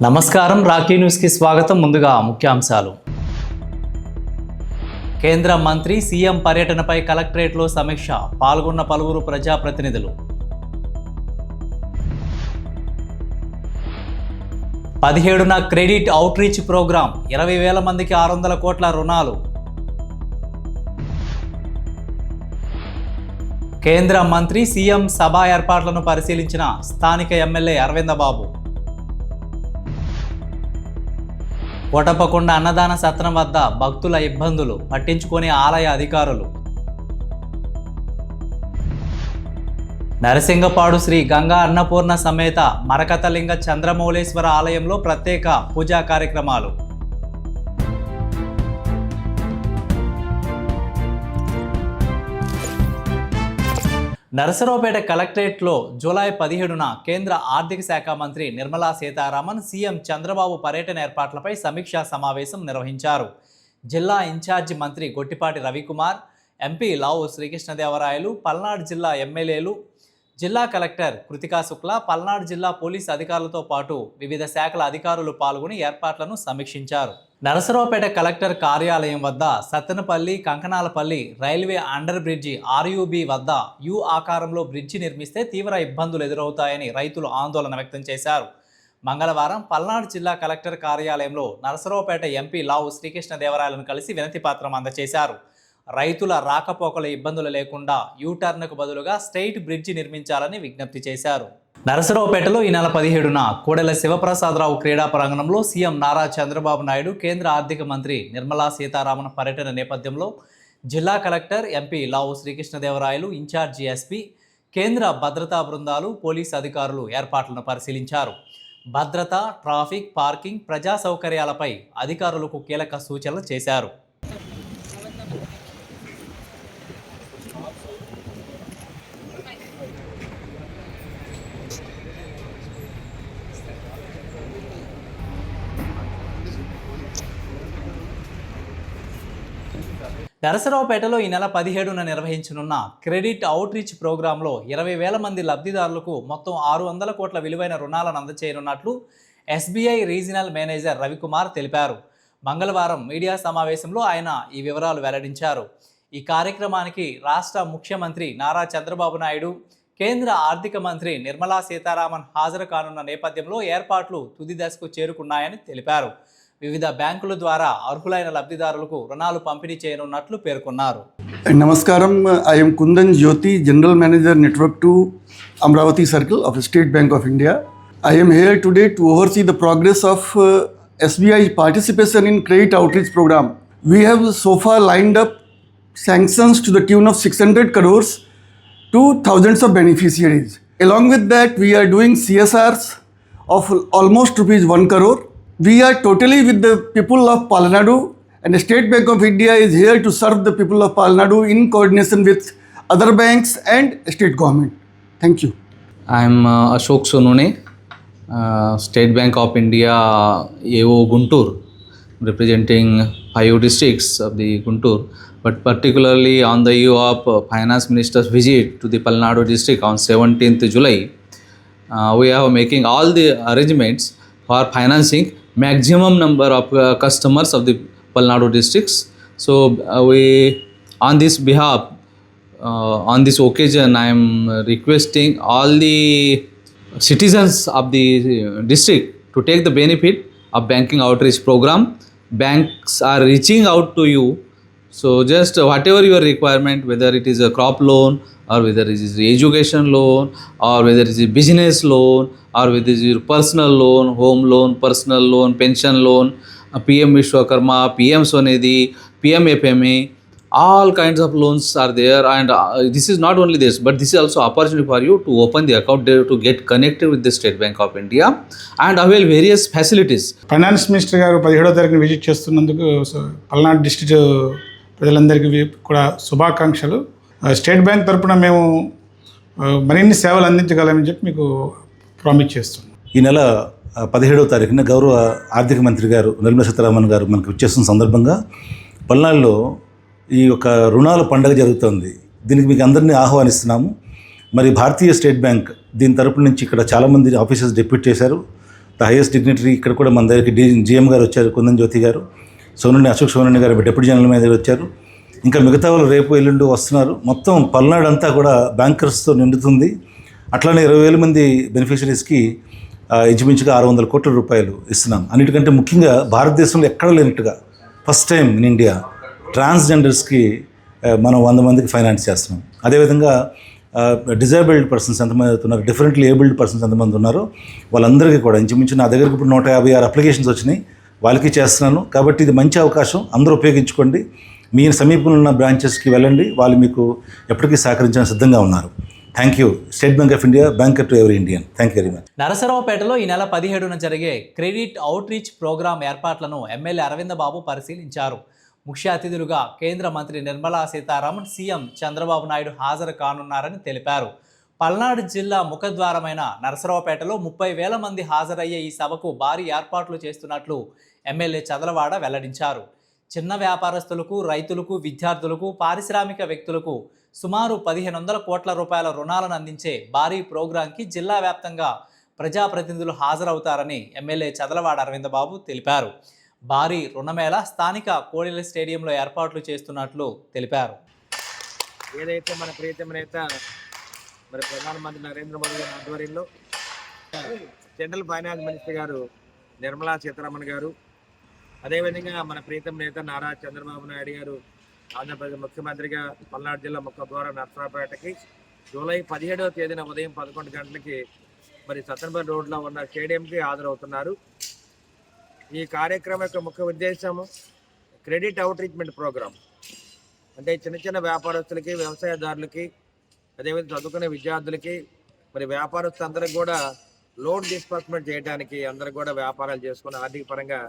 నమస్కారం, రాకీ న్యూస్కి స్వాగతం. ముందుగా ముఖ్యాంశాలు. కేంద్ర మంత్రి సీఎం పర్యటనపై కలెక్టరేట్లో సమీక్ష, పాల్గొన్న పలువురు ప్రజాప్రతినిధులు. 17న క్రెడిట్ అవుట్రీచ్ ప్రోగ్రాం, 20,000 మందికి 600 కోట్ల రుణాలు. కేంద్ర మంత్రి సీఎం సభ ఏర్పాట్లను పరిశీలించిన స్థానిక ఎమ్మెల్యే అరవింద బాబు. కోటప్పకొండ అన్నదాన సత్రం వద్ద భక్తుల ఇబ్బందులు పట్టించుకునే ఆలయ అధికారులు. నరసింగపాడు శ్రీ గంగా అన్నపూర్ణ సమేత మరకతలింగ చంద్రమౌళేశ్వర ఆలయంలో ప్రత్యేక పూజా కార్యక్రమాలు. నరసరావుపేట కలెక్టరేట్లో జూలై 17న కేంద్ర ఆర్థిక శాఖ మంత్రి నిర్మలా సీతారామన్ సీఎం చంద్రబాబు పర్యటన ఏర్పాట్లపై సమీక్షా సమావేశం నిర్వహించారు. జిల్లా ఇన్ఛార్జి మంత్రి గొట్టిపాటి రవికుమార్, ఎంపీ లావు శ్రీకృష్ణదేవరాయలు, పల్నాడు జిల్లా ఎమ్మెల్యేలు, జిల్లా కలెక్టర్ కృతికా శుక్లా, పల్నాడు జిల్లా పోలీసు అధికారులతో పాటు వివిధ శాఖల అధికారులు పాల్గొని ఏర్పాట్లను సమీక్షించారు. నరసరావుపేట కలెక్టర్ కార్యాలయం వద్ద Sattenapalli, Kankanalapalli railway under bridge RUB వద్ద యు ఆకారంలో బ్రిడ్జి నిర్మిస్తే తీవ్ర ఇబ్బందులు ఎదురవుతాయని రైతులు ఆందోళన వ్యక్తం చేశారు. మంగళవారం పల్నాడు జిల్లా కలెక్టర్ కార్యాలయంలో నరసరావుపేట ఎంపీ లావు శ్రీకృష్ణదేవరాయలను కలిసి వినతిపత్రం అందజేశారు. రైతుల రాకపోకల ఇబ్బందులు లేకుండా యూటర్న్కు బదులుగా స్ట్రెయిట్ బ్రిడ్జి నిర్మించాలని విజ్ఞప్తి చేశారు. నరసరావుపేటలో ఈ నెల 17న కోడెల శివప్రసాదరావు క్రీడా ప్రాంగణంలో సీఎం నారా చంద్రబాబు నాయుడు, కేంద్ర ఆర్థిక మంత్రి నిర్మలా సీతారామన్ పర్యటన నేపథ్యంలో జిల్లా కలెక్టర్, ఎంపీ లావు శ్రీకృష్ణదేవరాయలు, ఇన్ఛార్జి ఎస్పీ, కేంద్ర భద్రతా బృందాలు, పోలీసు అధికారులు ఏర్పాట్లను పరిశీలించారు. భద్రత, ట్రాఫిక్, పార్కింగ్, ప్రజా సౌకర్యాలపై అధికారులకు కీలక సూచనలు చేశారు. నరసరావుపేటలో ఈ నెల 17న నిర్వహించనున్న క్రెడిట్ అవుట్రీచ్ ప్రోగ్రాంలో 20,000 మంది లబ్ధిదారులకు మొత్తం 600 కోట్ల విలువైన రుణాలను అందజేయనున్నట్లు SBI రీజనల్ మేనేజర్ రవికుమార్ తెలిపారు. మంగళవారం మీడియా సమావేశంలో ఆయన ఈ వివరాలు వెల్లడించారు. ఈ కార్యక్రమానికి రాష్ట్ర ముఖ్యమంత్రి నారా చంద్రబాబు నాయుడు, కేంద్ర ఆర్థిక మంత్రి నిర్మలా సీతారామన్ హాజరు కానున్న నేపథ్యంలో ఏర్పాట్లు తుది దశకు చేరుకున్నాయని తెలిపారు. వివిధ బ్యాంకుల ద్వారా అర్హులైన లబ్ధిదారులకు రుణాలు పంపిణీ చేయనున్నట్లు పేర్కొన్నారు. నమస్కారం, I am Kundan Jyoti, General Manager Network 2, Amravati Circle of State Bank of India. I am here today to oversee the progress of SBI participation in Credit Outreach Program. We have so far lined up sanctions to the tune of 600 crores to thousands of beneficiaries. Along with that, we are doing CSRs of almost rupees 1 crore. We are totally with the people of Palnadu, and the State Bank of India is here to serve the people of Palnadu in coordination with other banks and state government. Thank you. I am Ashok Sonone, State Bank of India AO Guntur, representing 5 districts of the Guntur, but particularly on the eve of Finance Minister's visit to the Palnadu district on 17th July, we are making all the arrangements for financing maximum number of customers of the Palnadu districts. So we on this behalf, on this occasion, I am requesting all the citizens of the district to take the benefit of banking outreach program. Banks are reaching out to you, so just whatever your requirement, whether it is a crop loan or whether it is education loan or whether it is a business loan or whether it is your personal loan, home loan, personal loan, pension loan, PM Vishwakarma, PM Swanidhi, PM FMA, all kinds of loans are there. And this is not only this, but this is also opportunity for you to open the account there to get connected with the State Bank of India and avail various facilities. Finance minister గారు 17వ తారీఖున visit చేస్తున్నందుకు Palnadu district ప్రజలందరికీ కూడా శుభాకాంక్షలు. State bank తరపున మేము మరిన్ని సేవలు అందించగలమని చెప్పి మీకు ప్రామిస్ చేస్తున్నాం. ఈ నెల 17వ తారీఖున గౌరవ ఆర్థిక మంత్రి గారు నిర్మలా సీతారామన్ గారు మనకు వచ్చేస్తున్న సందర్భంగా పల్నాడులో ఈ యొక్క రుణాల పండుగ జరుగుతుంది. దీనికి మీకు అందరినీ ఆహ్వానిస్తున్నాము. మరి భారతీయ స్టేట్ బ్యాంక్ దీని తరపు నుంచి ఇక్కడ చాలామంది ఆఫీసర్స్ డిప్యూట్ చేశారు. The highest dignitary. ఇక్కడ కూడా మన దగ్గరికి జిఎం గారు వచ్చారు, కుందన్ జ్యోతి గారు, అశోక్ సోనని గారు డిప్యూటీ జనరల్ మేనేజర్ వచ్చారు. ఇంకా మిగతా వాళ్ళు రేపు ఎల్లుండి వస్తున్నారు. మొత్తం పల్నాడు అంతా కూడా బ్యాంకర్స్తో నిండుతుంది. అట్లానే 20,000 మంది బెనిఫిషరీస్కి ఇంచుమించుగా 600 కోట్ల రూపాయలు ఇస్తున్నాం. అన్నిటికంటే ముఖ్యంగా భారతదేశంలో ఎక్కడ లేనట్టుగా ఫస్ట్ టైం ఇన్ ఇండియా ట్రాన్స్జెండర్స్కి మనం 100 మందికి ఫైనాన్స్ చేస్తున్నాం. అదేవిధంగా డిజేబుల్డ్ పర్సన్స్ ఎంతమంది అవుతున్నారు, డిఫరెంట్లీ ఏబుల్డ్ పర్సన్స్ ఎంతమంది ఉన్నారో వాళ్ళందరికీ కూడా ఇంచుమించు నా దగ్గరికి ఇప్పుడు 156 అప్లికేషన్స్ వచ్చినాయి, వాళ్ళకి చేస్తున్నాను. కాబట్టి ఇది మంచి అవకాశం, అందరూ ఉపయోగించుకోండి. మీ సమీపంలో ఉన్న బ్రాంచెస్కి వెళ్ళండి, వాళ్ళు మీకు ఎప్పటికీ సహకరించడానికి సిద్ధంగా ఉన్నారు. Thank you. State bank of India, banker to every Indian. Thank you very much. నరసరావుపేటలో ఈ నెల 17న జరిగే క్రెడిట్ అవుట్ రీచ్ ప్రోగ్రాం ఏర్పాట్లను ఎమ్మెల్యే అరవింద్ బాబు పరిశీలించారు. ముఖ్య అతిథులుగా కేంద్ర మంత్రి నిర్మలా సీతారామన్, సీఎం చంద్రబాబు నాయుడు హాజరు కానున్నారని తెలిపారు. పల్నాడు జిల్లా ముఖద్వారమైన నరసరావుపేటలో 30,000 మంది హాజరయ్యే ఈ సభకు భారీ ఏర్పాట్లు చేస్తున్నట్లు ఎమ్మెల్యే చదలవాడ వెల్లడించారు. చిన్న వ్యాపారస్తులకు, రైతులకు, విద్యార్థులకు, పారిశ్రామిక వ్యక్తులకు సుమారు 1,500 కోట్ల రూపాయల రుణాలను అందించే భారీ ప్రోగ్రాంకి జిల్లా వ్యాప్తంగా ప్రజాప్రతినిధులు హాజరవుతారని ఎమ్మెల్యే చదలవాడ అరవింద్ బాబు తెలిపారు. భారీ రుణమేళ స్థానిక కోడెల స్టేడియంలో ఏర్పాట్లు చేస్తున్నట్లు తెలిపారు. ఏదైతే మన ప్రియతమ నేత మరి ప్రధానమంత్రి నరేంద్ర మోదీ గారి ఆధ్వర్యంలో సెంట్రల్ ఫైనాన్స్ మినిస్టర్ గారు నిర్మలా సీతారామన్ గారు, అదేవిధంగా మన ప్రియతమ నేత నారా చంద్రబాబు నాయుడు గారు ఆంధ్రప్రదేశ్ ముఖ్యమంత్రిగా పల్నాడు జిల్లా ముఖద్వారం నరసరావుపేటకి జూలై 17వ తేదీన ఉదయం 11 గంటలకి మరి సత్తెనపల్లి రోడ్లో ఉన్న స్టేడియంకి హాజరవుతున్నారు. ఈ కార్యక్రమం యొక్క ముఖ్య ఉద్దేశం క్రెడిట్ అవుట్ రీచ్మెంట్ ప్రోగ్రామ్. అంటే చిన్న చిన్న వ్యాపారస్తులకి, వ్యవసాయదారులకి, అదేవిధంగా చదువుకునే విద్యార్థులకి, మరి వ్యాపారస్తులందరికీ కూడా లోన్ డిస్బర్స్మెంట్ చేయడానికి, అందరూ కూడా వ్యాపారాలు చేసుకుని ఆర్థిక పరంగా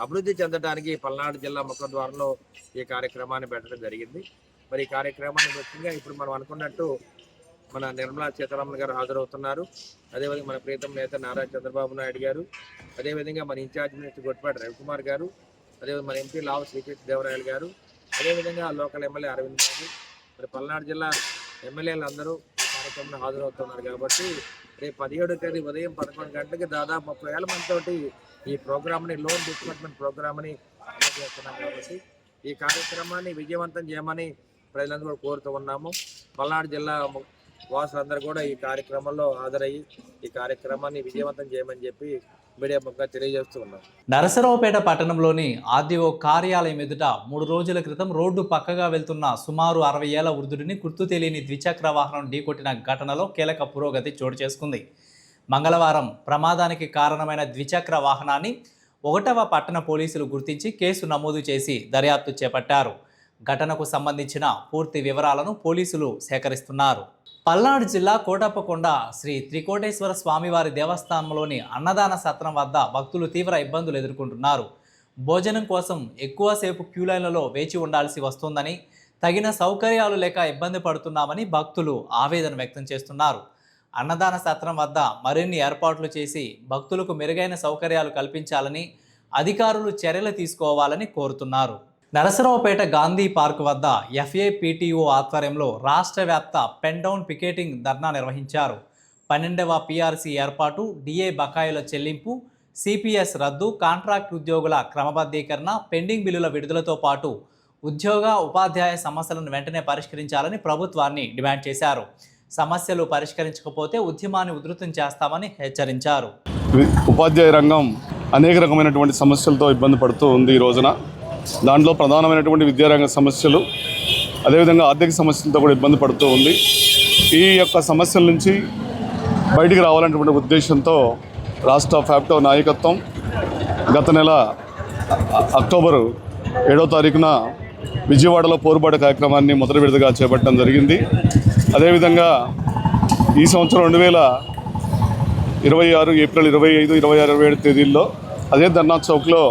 అభివృద్ధి చెందడానికి పల్నాడు జిల్లా ముఖద్వారంలో ఈ కార్యక్రమాన్ని పెట్టడం జరిగింది. మరి ఈ కార్యక్రమాన్ని ముఖ్యంగా ఇప్పుడు మనం అనుకున్నట్టు మన నిర్మలా సీతారామన్ గారు హాజరవుతున్నారు. అదేవిధంగా మన ప్రియతమ నేత నారా చంద్రబాబు నాయుడు గారు, అదేవిధంగా మన ఇన్ఛార్జ్ మినిస్టర్ గొట్టిపాటి రవికుమార్ గారు, అదేవిధంగా మన ఎంపీ లావు శ్రీకృష్ణదేవరాయలు గారు, అదేవిధంగా లోకల్ ఎమ్మెల్యే అరవింద్ బాబు, మరి పల్నాడు జిల్లా ఎమ్మెల్యేలు అందరూ కార్యక్రమంలో హాజరవుతున్నారు. కాబట్టి రేపు 17వ తేదీ ఉదయం 11 గంటలకి దాదాపు 30,000 మందితోటి ఈ ప్రోగ్రామ్ని, లోన్ డిస్బర్స్మెంట్ ప్రోగ్రామ్ని అమలు చేస్తున్నాం. కాబట్టి ఈ కార్యక్రమాన్ని విజయవంతం చేయమని ప్రజలందరూ కూడా కోరుతూ ఉన్నాము. పల్నాడు జిల్లా వాసులందరూ కూడా ఈ కార్యక్రమంలో హాజరయ్యి ఈ కార్యక్రమాన్ని విజయవంతం చేయమని చెప్పి మీడియా ముఖంగా తెలియజేస్తూ ఉన్నాం. నరసరావుపేట పట్టణంలోని ఆర్డీఓ కార్యాలయం ఎదుట 3 రోజుల క్రితం రోడ్డు పక్కగా వెళ్తున్న సుమారు 60 ఏళ్ల వృద్ధుడిని గుర్తు తెలియని ద్విచక్ర వాహనం ఢీకొట్టిన ఘటనలో కీలక పురోగతి చోటు చేసుకుంది. మంగళవారం ప్రమాదానికి కారణమైన ద్విచక్ర వాహనాన్ని 1వ పట్టణ పోలీసులు గుర్తించి కేసు నమోదు చేసి దర్యాప్తు చేపట్టారు. ఘటనకు సంబంధించిన పూర్తి వివరాలను పోలీసులు సేకరిస్తున్నారు. పల్నాడు జిల్లా కోటప్పకొండ శ్రీ త్రికోటేశ్వర స్వామివారి దేవస్థానంలోని అన్నదాన సత్రం వద్ద భక్తులు తీవ్ర ఇబ్బందులు ఎదుర్కొంటున్నారు. భోజనం కోసం ఎక్కువసేపు క్యూలైన్లలో వేచి ఉండాల్సి వస్తుందని, తగిన సౌకర్యాలు లేక ఇబ్బంది పడుతున్నామని భక్తులు ఆవేదన వ్యక్తం చేస్తున్నారు. అన్నదాన సత్రం వద్ద మరిన్ని ఏర్పాట్లు చేసి భక్తులకు మెరుగైన సౌకర్యాలు కల్పించాలని అధికారులు చర్యలు తీసుకోవాలని కోరుతున్నారు. నరసరావుపేట గాంధీ పార్క్ వద్ద FAPTO ఆధ్వర్యంలో రాష్ట్ర వ్యాప్త పెన్ డౌన్ పికెటింగ్ ధర్నా నిర్వహించారు. 12వ PRC ఏర్పాటు, DA బకాయిల చెల్లింపు, CPS రద్దు, కాంట్రాక్ట్ ఉద్యోగుల క్రమబద్ధీకరణ, పెండింగ్ బిల్లుల విడుదలతో పాటు ఉద్యోగ ఉపాధ్యాయ సమస్యలను వెంటనే పరిష్కరించాలని ప్రభుత్వాన్ని డిమాండ్ చేశారు. సమస్యలు పరిష్కరించకపోతే ఉద్యమాన్ని ఉధృతం చేస్తామని హెచ్చరించారు. ఉపాధ్యాయ రంగం అనేక రకమైనటువంటి సమస్యలతో ఇబ్బంది పడుతూ ఉంది. ఈ రోజున దాంట్లో ప్రధానమైనటువంటి విద్యారంగ సమస్యలు, అదేవిధంగా ఆర్థిక సమస్యలతో కూడా ఇబ్బంది పడుతూ ఉంది. ఈ యొక్క సమస్యల నుంచి బయటికి రావాలనేటువంటి ఉద్దేశంతో రాష్ట్ర ఫ్యాప్టో నాయకత్వం గత నెల అక్టోబర్ 7వ తారీఖున విజయవాడలో పోరుబాట కార్యక్రమాన్ని మొదటి విడతగా చేపట్టడం జరిగింది. అదేవిధంగా ఈ సంవత్సరం 2026 ఏప్రిల్ 25, 26, 27 తేదీల్లో అదే ధర్నా చౌక్లో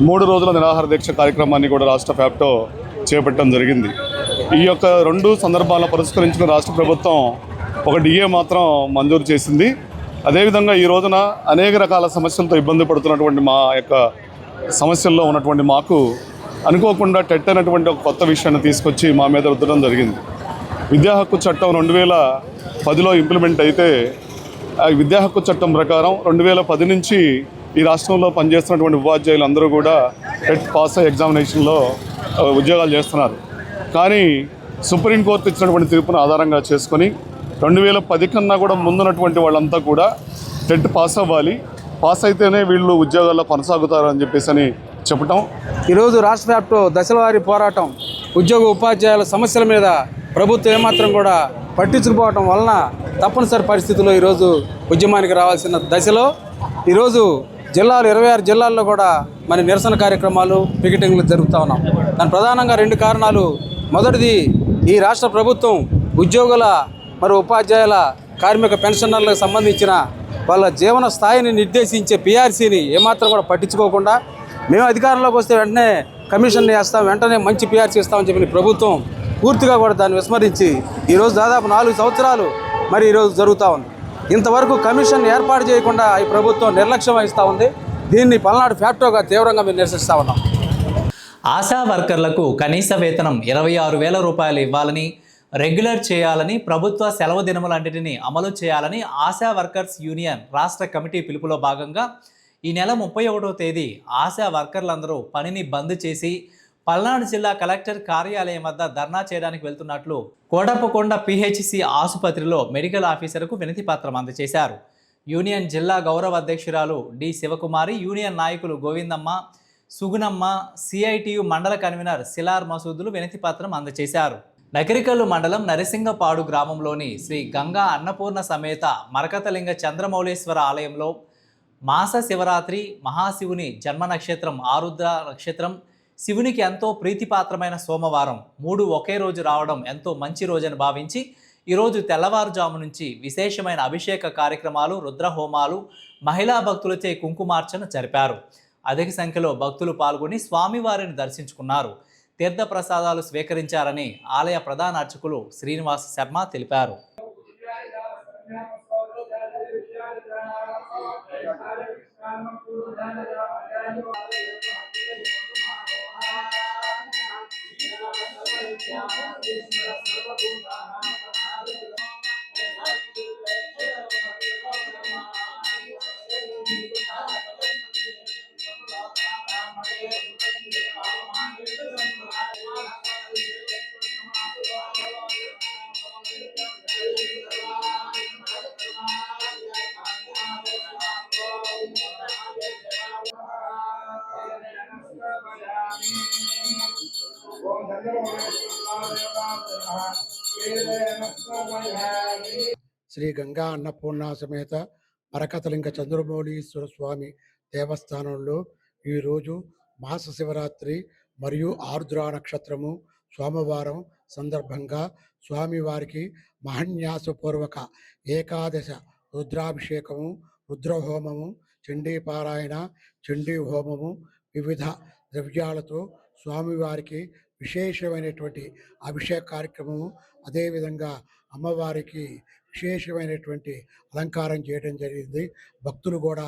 3 రోజుల నిరాహార దీక్ష కార్యక్రమాన్ని కూడా రాష్ట్ర ఫ్యాప్టో చేపట్టడం జరిగింది. ఈ యొక్క 2 సందర్భాలను పురస్కరించిన రాష్ట్ర ప్రభుత్వం ఒక DA మాత్రం మంజూరు చేసింది. అదేవిధంగా ఈ రోజున అనేక రకాల సమస్యలతో ఇబ్బంది పడుతున్నటువంటి మా యొక్క సమస్యల్లో ఉన్నటువంటి మాకు అనుకోకుండా టెట్ అనేటువంటి ఒక కొత్త విషయాన్ని తీసుకొచ్చి మా మీద రుద్దడం జరిగింది. విద్యా హక్కు చట్టం 2010లో ఇంప్లిమెంట్ అయితే విద్యా హక్కు చట్టం ప్రకారం 2010 నుంచి ఈ రాష్ట్రంలో పనిచేస్తున్నటువంటి ఉపాధ్యాయులు అందరూ కూడా టెట్ పాస్ ఎగ్జామినేషన్లో ఉద్యోగాలు చేస్తున్నారు. కానీ సుప్రీంకోర్టు ఇచ్చినటువంటి తీర్పును ఆధారంగా చేసుకొని 2010 కన్నా కూడా ముందున్నటువంటి వాళ్ళంతా కూడా టెట్ పాస్ అవ్వాలి, పాస్ అయితేనే వీళ్ళు ఉద్యోగాల్లో కొనసాగుతారు అని చెప్పేసి అని చెప్పటం. ఈరోజు రాష్ట్ర వ్యాప్తంగా దశలవారీ పోరాటం, ఉద్యోగ ఉపాధ్యాయుల సమస్యల మీద ప్రభుత్వం ఏమాత్రం కూడా పట్టించుకుపోవటం వలన తప్పనిసరి పరిస్థితుల్లో ఈరోజు ఉద్యమానికి రావాల్సిన దశలో ఈరోజు జిల్లాలు 26 జిల్లాల్లో కూడా మరి నిరసన కార్యక్రమాలు, పికెటింగ్లు జరుపుతూ ఉన్నాం. దాని ప్రధానంగా 2 కారణాలు. మొదటిది, ఈ రాష్ట్ర ప్రభుత్వం ఉద్యోగుల మరి ఉపాధ్యాయుల కార్మిక పెన్షనర్లకు సంబంధించిన వాళ్ళ జీవన స్థాయిని నిర్దేశించే పిఆర్సీని ఏమాత్రం కూడా పట్టించుకోకుండా మేము అధికారంలోకి వస్తే వెంటనే కమిషన్ వేస్తాం, వెంటనే మంచి పిఆర్సీ ఇస్తామని చెప్పిన ప్రభుత్వం పూర్తిగా కూడా దాన్ని విస్మరించి ఈరోజు దాదాపు 4 సంవత్సరాలు మరి ఈరోజు జరుగుతూ ఉంది. ఇంతవరకు కమిషన్ ఏర్పాటు చేయకుండా ఈ ప్రభుత్వం నిర్లక్ష్యం వహిస్తూ ఉంది. దీన్ని పల్నాడు ఫ్యాక్టరీగా తీవ్రంగా మేము నిరసిస్తూ ఉన్నాం. ఆశా వర్కర్లకు కనీస వేతనం 26,000 రూపాయలు ఇవ్వాలని, రెగ్యులర్ చేయాలని, ప్రభుత్వ సెలవు దినములన్నింటినీ అమలు చేయాలని ఆశా వర్కర్స్ యూనియన్ రాష్ట్ర కమిటీ పిలుపులో భాగంగా ఈ నెల 31వ తేదీ ఆశా వర్కర్లందరూ పనిని బంద్ చేసి పల్నాడు జిల్లా కలెక్టర్ కార్యాలయం వద్ద ధర్నా చేయడానికి వెళ్తున్నట్లు కోడపకొండ పిహెచ్సి ఆసుపత్రిలో మెడికల్ ఆఫీసర్కు వినతి పత్రం అందజేశారు. యూనియన్ జిల్లా గౌరవ అధ్యక్షురాలు డి శివకుమారి, యూనియన్ నాయకులు గోవిందమ్మ, సుగుణమ్మ, సిఐటియు మండల కన్వీనర్ సిలార్ మసూదులు వినతి పత్రం అందజేశారు. నకిరికల్లు మండలం నరసింగపాడు గ్రామంలోని శ్రీ గంగా అన్నపూర్ణ సమేత మరకతలింగ చంద్రమౌళేశ్వర ఆలయంలో మాస శివరాత్రి, మహాశివుని జన్మ నక్షత్రం ఆరుద్ర నక్షత్రం, శివునికి ఎంతో ప్రీతిపాత్రమైన సోమవారం 3 ఒకే రోజు రావడం ఎంతో మంచి రోజని భావించి ఈరోజు తెల్లవారుజాము నుంచి విశేషమైన అభిషేక కార్యక్రమాలు, రుద్రహోమాలు, మహిళా భక్తులచే కుంకుమార్చన జరిపారు. అధిక సంఖ్యలో భక్తులు పాల్గొని స్వామివారిని దర్శించుకున్నారు. తీర్థ ప్రసాదాలు స్వీకరించారని ఆలయ ప్రధాన అర్చకులు శ్రీనివాస్ శర్మ తెలిపారు. శ్రీ గంగా అన్నపూర్ణ సమేత మరకతలింగ చంద్రమౌళీశ్వర స్వామి దేవస్థానంలో ఈరోజు మాస శివరాత్రి మరియు ఆరుద్ర నక్షత్రము సోమవారం సందర్భంగా స్వామివారికి మహాన్యాసపూర్వక ఏకాదశ రుద్రాభిషేకము, రుద్రహోమము, చండీపారాయణ, చండీ హోమము, వివిధ ద్రవ్యాలతో స్వామివారికి విశేషమైనటువంటి అభిషేక కార్యక్రమము, అదేవిధంగా అమ్మవారికి విశేషమైనటువంటి అలంకారం చేయడం జరిగింది. భక్తులు కూడా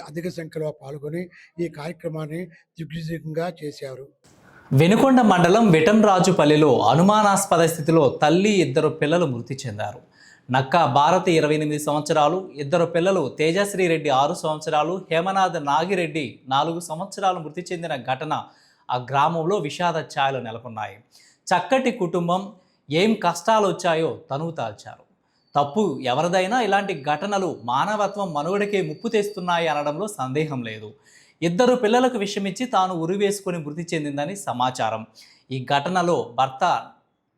అధిక సంఖ్యలో పాల్గొని ఈ కార్యక్రమాన్ని దిగ్విజయంగా చేశారు. వెనుకొండ మండలం విటంరాజుపల్లిలో అనుమానాస్పద స్థితిలో తల్లి, 2 పిల్లలు మృతి చెందారు. నక్క భారతి 28 సంవత్సరాలు, 2 పిల్లలు తేజశ్రీ రెడ్డి 6 సంవత్సరాలు, హేమనాథ్ నాగిరెడ్డి 4 సంవత్సరాలు మృతి చెందిన ఘటన ఆ గ్రామంలో విషాద ఛాయలు నెలకొన్నాయి. చక్కటి కుటుంబం, ఏం కష్టాలు వచ్చాయో తనువు తాల్చారు. తప్పు ఎవరిదైనా ఇలాంటి ఘటనలు మానవత్వం మనుగడకే ముప్పు తెస్తున్నాయి అనడంలో సందేహం లేదు. 2 పిల్లలకు విషమిచ్చి తాను ఉరివేసుకొని మృతి చెందిందని సమాచారం. ఈ ఘటనలో భర్త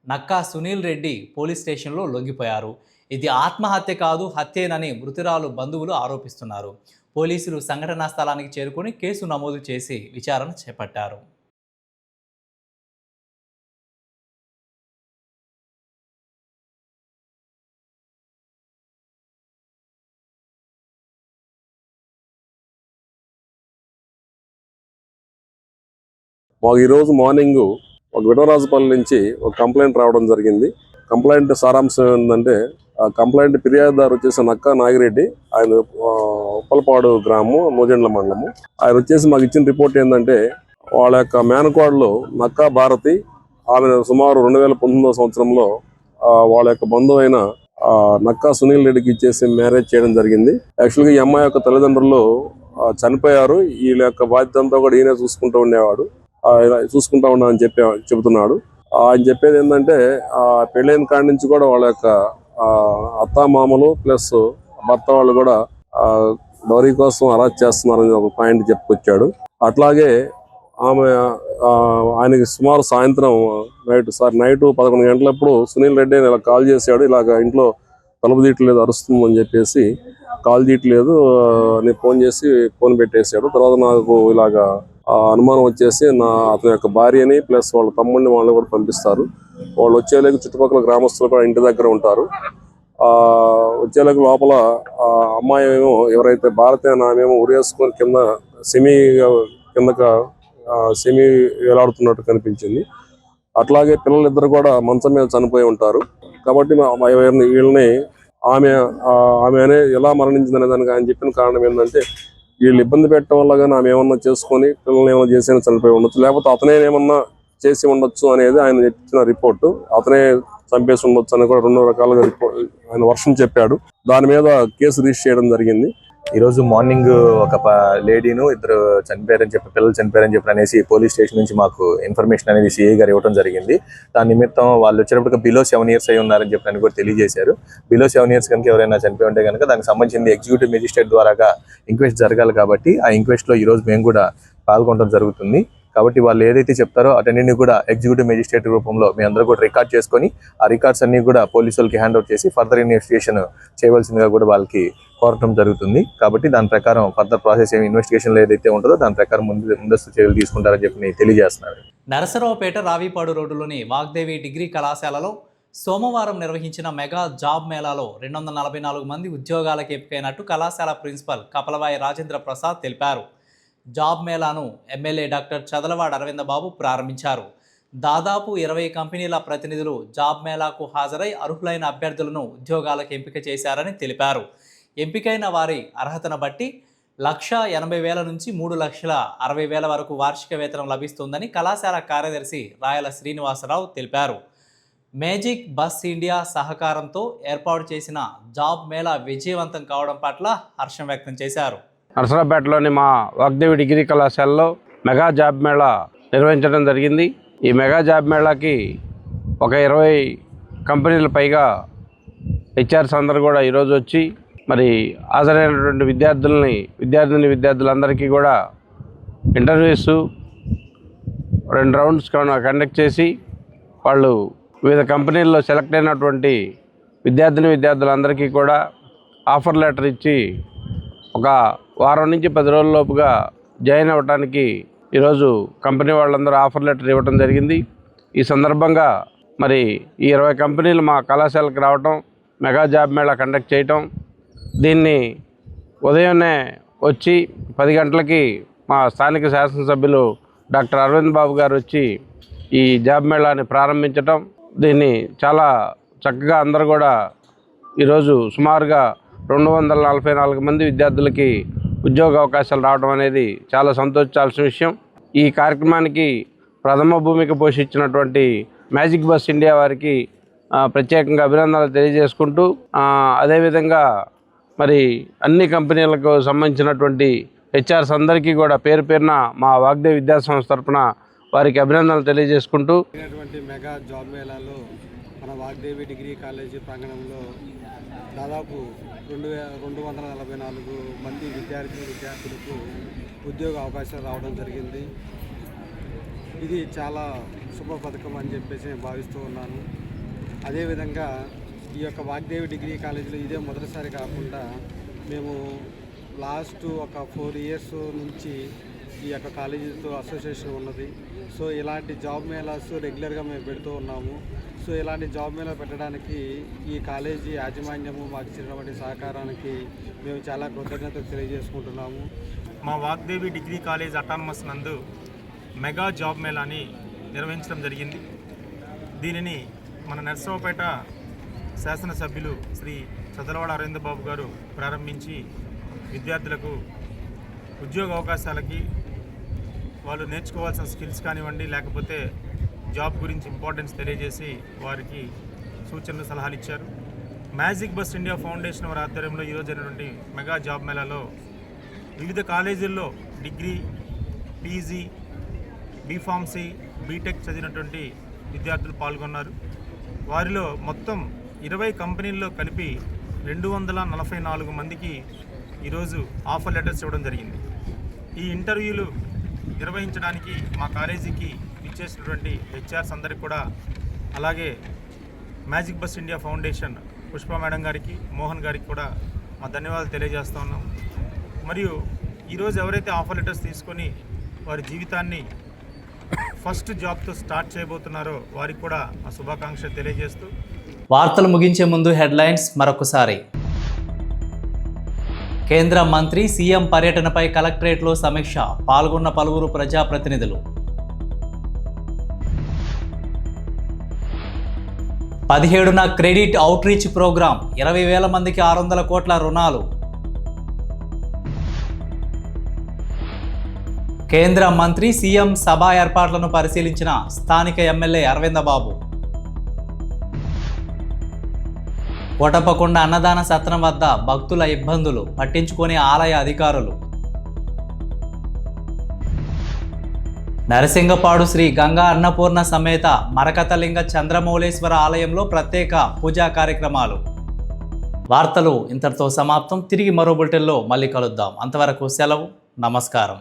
నక్కా సునీల్ రెడ్డి పోలీస్ స్టేషన్లో లొంగిపోయారు. ఇది ఆత్మహత్య కాదు, హత్యేనని మృతురాలు బంధువులు ఆరోపిస్తున్నారు. పోలీసులు సంఘటనా స్థలానికి చేరుకొని కేసు నమోదు చేసి విచారణ చేపట్టారు. మాకు ఈరోజు మార్నింగ్ ఒక విటంరాజుపల్లి నుంచి ఒక కంప్లైంట్ రావడం జరిగింది. కంప్లైంట్ సారాంశం ఏంటంటే, ఆ కంప్లైంట్ ఫిర్యాదుదారు వచ్చేసి నక్కా నాగిరెడ్డి, ఆయన ఉప్పలపాడు గ్రామం, నూజెండ్ల మండలము. ఆయన వచ్చేసి మాకు ఇచ్చిన రిపోర్ట్ ఏంటంటే, వాళ్ళ యొక్క మేనకోడలు నక్కా భారతి, ఆమె సుమారు 2019 సంవత్సరంలో వాళ్ళ యొక్క బంధువు అయిన నక్కా సునీల్ రెడ్డికి ఇచ్చేసి మ్యారేజ్ చేయడం జరిగింది. యాక్చువల్గా ఈ అమ్మాయి యొక్క తల్లిదండ్రులు చనిపోయారు. వీళ్ళ యొక్క బాధ్యత అంతా కూడా ఈయన చూసుకుంటూ ఉండేవాడు. ఇలా చూసుకుంటా ఉన్నానని చెబుతున్నాడు. ఆయన చెప్పేది ఏంటంటే పెళ్ళైన కాడి నుంచి కూడా వాళ్ళ యొక్క అత్తామామలు ప్లస్ భర్త వాళ్ళు కూడా డౌరీ కోసం అరెస్ట్ చేస్తున్నారని ఒక పాయింట్ చెప్పుకొచ్చాడు. అట్లాగే ఆయనకి సుమారు సాయంత్రం నైట్ 11 గంటలప్పుడు సునీల్ రెడ్డి ఇలా కాల్ చేశాడు. ఇలాగ ఇంట్లో తలుపు తీయట్లేదు, అరుస్తుందని చెప్పేసి కాల్ తీయట్లేదు అని ఫోన్ చేసి ఫోన్ పెట్టేశాడు. తర్వాత నాకు ఇలాగా అనుమానం వచ్చేసి అతని యొక్క భార్యని ప్లస్ వాళ్ళ తమ్ముడిని వాళ్ళని కూడా పంపిస్తారు. వాళ్ళు వచ్చేలేక చుట్టుపక్కల గ్రామస్తులు కూడా ఇంటి దగ్గర ఉంటారు. వచ్చేలేక లోపల అమ్మాయి ఏమో ఎవరైతే భారతి అని ఆమెమో ఉరేసుకొని సెమీ వేలాడుతున్నట్టు కనిపించింది. అట్లాగే పిల్లలిద్దరు కూడా మంచం మీద చనిపోయి ఉంటారు. కాబట్టి వీళ్ళని ఆమె ఎలా మరణించిందనే దానికి ఆయన చెప్పిన కారణం ఏంటంటే వీళ్ళు ఇబ్బంది పెట్టడం వల్ల కానీ ఆమె ఏమన్నా చేసుకొని పిల్లల్ని ఏమైనా చేసి చనిపోయి ఉండొచ్చు, లేకపోతే అతనే ఏమన్నా చేసి ఉండొచ్చు అనేది ఆయన ఇచ్చిన రిపోర్టు. అతనే చంపేసి ఉండొచ్చు అని కూడా 2 రకాలుగా ఆయన వర్షం చెప్పాడు. దాని మీద కేసు రిజిస్టర్ చేయడం జరిగింది. ఈరోజు మార్నింగ్ ఒక లేడీను ఇద్దరు పిల్లలు చనిపోయారని చెప్పి అనేసి పోలీస్ స్టేషన్ నుంచి మాకు ఇన్ఫర్మేషన్ అనేది సిఐ గారు ఇవ్వడం జరిగింది. దాని నిమిత్తం వాళ్ళు వచ్చేటప్పటికి బిలో 7 years అయి ఉన్నారని చెప్పి కూడా తెలియజేశారు. బిలో 7 years కనుక ఎవరైనా చనిపోయి ఉంటే కనుక దానికి సంబంధించింది ఎగ్జిక్యూటివ్ మెజిస్ట్రేట్ ద్వారాగా ఇంక్వెస్ట్ జరగాలి. కాబట్టి ఆ ఇంక్వెస్ట్లో ఈరోజు మేము కూడా పాల్గొనడం జరుగుతుంది. కాబట్టి వాళ్ళు ఏదైతే చెప్తారో అటన్నింటినీ కూడా ఎగ్జిక్యూటివ్ మెజిస్ట్రేట్ రూపంలో మీ అందరూ కూడా రికార్డ్ చేసుకొని ఆ రికార్డ్స్ అన్ని కూడా పోలీసులకి హ్యాండ్ అవుట్ చేసి ఫర్దర్ ఇన్వెస్టిగేషన్ చేయవలసిందిగా కూడా వాళ్ళకి కోరటం జరుగుతుంది. కాబట్టి దాని ప్రకారం ఫర్దర్ ప్రాసెస్ ఇన్వెస్టిగేషన్లో ఏదైతే ఉంటుందో దాని ప్రకారం ముందస్తు చర్యలు తీసుకుంటారని చెప్పి తెలియజేస్తున్నారు. నరసరావుపేట రావిపాడు రోడ్డులోని వాగ్దేవి డిగ్రీ కళాశాలలో సోమవారం నిర్వహించిన మెగా జాబ్ మేళాలో 244 మంది ఉద్యోగాలకు ఎంపికైనట్టు కళాశాల ప్రిన్సిపల్ కపలవాయి రాజేంద్ర ప్రసాద్ తెలిపారు. జాబ్ మేళాను ఎమ్మెల్యే డాక్టర్ చదలవాడ అరవిందబాబు ప్రారంభించారు. దాదాపు 20 కంపెనీల ప్రతినిధులు జాబ్ మేళాకు హాజరై అర్హులైన అభ్యర్థులను ఉద్యోగాలకు ఎంపిక చేశారని తెలిపారు. ఎంపికైన వారి అర్హతను బట్టి 1,80,000 నుంచి 3,60,000 వరకు వార్షిక వేతనం లభిస్తుందని కళాశాల కార్యదర్శి రాయల శ్రీనివాసరావు తెలిపారు. మేజిక్ బస్ ఇండియా సహకారంతో ఏర్పాటు చేసిన జాబ్ మేళా విజయవంతం కావడం పట్ల హర్షం వ్యక్తం చేశారు. నరసరావుపేటలోని మా వాగ్దేవి డిగ్రీ కళాశాలలో మెగా జాబ్ మేళా నిర్వహించడం జరిగింది. ఈ మెగా జాబ్ మేళాకి ఒక 20 కంపెనీల పైగా హెచ్ఆర్స్ అందరూ కూడా ఈరోజు వచ్చి మరి హాజరైనటువంటి విద్యార్థులందరికీ కూడా ఇంటర్వ్యూస్ 2 రౌండ్స్ కండక్ట్ చేసి వాళ్ళు వివిధ కంపెనీల్లో సెలెక్ట్ అయినటువంటి విద్యార్థులందరికీ కూడా ఆఫర్ లెటర్ ఇచ్చి ఒక వారం నుంచి 10 రోజుల్లోపుగా జాయిన్ అవ్వడానికి ఈరోజు కంపెనీ వాళ్ళందరూ ఆఫర్ లెటర్ ఇవ్వడం జరిగింది. ఈ సందర్భంగా మరి ఈ 20 కంపెనీలు మా కళాశాలకు రావటం, మెగా జాబ్ మేళా కండక్ట్ చేయటం, దీన్ని ఉదయాన్నే వచ్చి 10 గంటలకి మా స్థానిక శాసనసభ్యులు డాక్టర్ అరవింద్ బాబు గారు వచ్చి ఈ జాబ్ మేళాని ప్రారంభించటం, దీన్ని చాలా చక్కగా అందరూ కూడా ఈరోజు సుమారుగా 244 మంది విద్యార్థులకి ఉద్యోగ అవకాశాలు రావడం అనేది చాలా సంతోషించాల్సిన విషయం. ఈ కార్యక్రమానికి ప్రథమ భూమిక పోషించినటువంటి మ్యాజిక్ బస్ ఇండియా వారికి ప్రత్యేకంగా అభినందనలు తెలియజేసుకుంటూ, అదేవిధంగా మరి అన్ని కంపెనీలకు సంబంధించినటువంటి హెచ్ఆర్స్ అందరికీ కూడా పేరు పేరున మా వాగ్దేవి విద్యాసంస్థ తరఫున వారికి అభినందనలు తెలియజేసుకుంటూ మెగా జాబ్ మేళాలో మన వాగ్దేవి డిగ్రీ కాలేజీ ప్రాంగణంలో దాదాపు 244 మంది విద్యార్థులకు ఉద్యోగ అవకాశాలు రావడం జరిగింది. ఇది చాలా శుభ పథకం అని చెప్పేసి నేను భావిస్తూ ఉన్నాను. అదేవిధంగా ఈ యొక్క వాగ్దేవి డిగ్రీ కాలేజీలో ఇదే మొదటిసారి కాకుండా మేము లాస్ట్ ఒక 4 years నుంచి ఈ యొక్క కాలేజీతో అసోసియేషన్ ఉన్నది. సో ఇలాంటి జాబ్ మేళాస్ రెగ్యులర్గా మేము పెడుతూ ఉన్నాము. సో ఇలాంటి జాబ్ మేళా పెట్టడానికి ఈ కాలేజీ యాజమాన్యము మాకు ఇచ్చినటువంటి సహకారానికి మేము చాలా కృతజ్ఞతలు తెలియజేసుకుంటున్నాము. మా వాగ్దేవి డిగ్రీ కాలేజ్ అటానమస్ నందు మెగా జాబ్ మేళాని నిర్వహించడం జరిగింది. దీనిని మన నరసరావుపేట శాసనసభ్యులు శ్రీ చదలవాడ అరవిందబాబు గారు ప్రారంభించి విద్యార్థులకు ఉద్యోగ అవకాశాలకి వాళ్ళు నేర్చుకోవాల్సిన స్కిల్స్ కానివ్వండి, లేకపోతే జాబ్ గురించి ఇంపార్టెన్స్ తెలియజేసి వారికి సూచనలు సలహాలు ఇచ్చారు. మ్యాజిక్ బస్ ఇండియా ఫౌండేషన్ వారి ఆధ్వర్యంలో ఈరోజు జరిగినటువంటి మెగా జాబ్ మేళాలో వివిధ కాలేజీల్లో డిగ్రీ, పీజీ, బీఫార్మసీ, బీటెక్ చదివినటువంటి విద్యార్థులు పాల్గొన్నారు. వారిలో మొత్తం 20 కంపెనీల్లో కలిపి 244 మందికి ఈరోజు ఆఫర్ లెటర్స్ ఇవ్వడం జరిగింది. ఈ ఇంటర్వ్యూలు నిర్వహించడానికి మా కాలేజీకి ఇచ్చేసినటువంటి హెచ్ఆర్స్ అందరికీ కూడా, అలాగే magic bus India foundation Pushpa madam గారికి, మోహన్ గారికి కూడా మా ధన్యవాదాలు తెలియజేస్తూ ఉన్నాం. మరియు ఈరోజు ఎవరైతే ఆఫర్ లెటర్స్ తీసుకొని వారి జీవితాన్ని ఫస్ట్ జాబ్తో స్టార్ట్ చేయబోతున్నారో వారికి కూడా మా శుభాకాంక్షలు తెలియజేస్తూ వార్తలు ముగించే ముందు హెడ్లైన్స్ మరొకసారి. కేంద్ర మంత్రి సీఎం పర్యటనపై కలెక్టరేట్లో సమీక్ష, పాల్గొన్న పలువురు ప్రజాప్రతినిధులు. 17న క్రెడిట్ అవుట్రీచ్ ప్రోగ్రాం, 20,000 మందికి 600 కోట్ల రుణాలు. కేంద్ర మంత్రి సీఎం సభ ఏర్పాట్లను పరిశీలించిన స్థానిక ఎమ్మెల్యే అరవిందబాబు. కోటప్పకొండ అన్నదాన సత్రం వద్ద భక్తుల ఇబ్బందులు పట్టించుకునే ఆలయ అధికారులు. నరసింగపాడు శ్రీ గంగా అన్నపూర్ణ సమేత మరకతలింగ చంద్రమౌళేశ్వర ఆలయంలో ప్రత్యేక పూజా కార్యక్రమాలు. వార్తలు ఇంతటితో సమాప్తం. తిరిగి మరో బులెటిన్లో మళ్ళీ కలుద్దాం. అంతవరకు సెలవు. నమస్కారం.